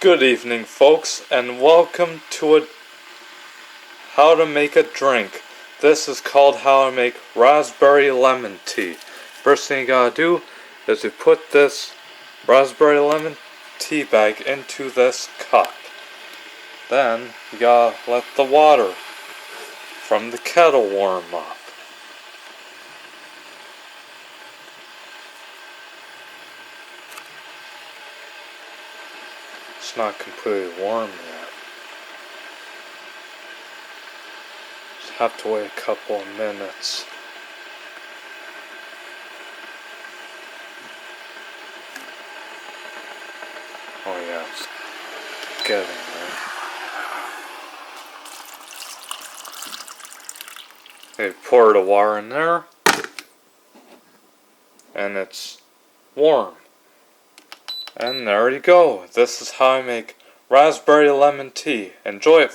Good evening, folks, and welcome to how to make a drink. This is called how to make raspberry lemon tea. First thing you gotta do is you put this raspberry lemon tea bag into this cup. Then you gotta let the water from the kettle warm up. It's not completely warm yet. Just have to wait a couple of minutes. Oh yeah, it's getting there. Okay, pour the water in there. And it's warm. And there you go. This is how I make raspberry lemon tea. Enjoy it.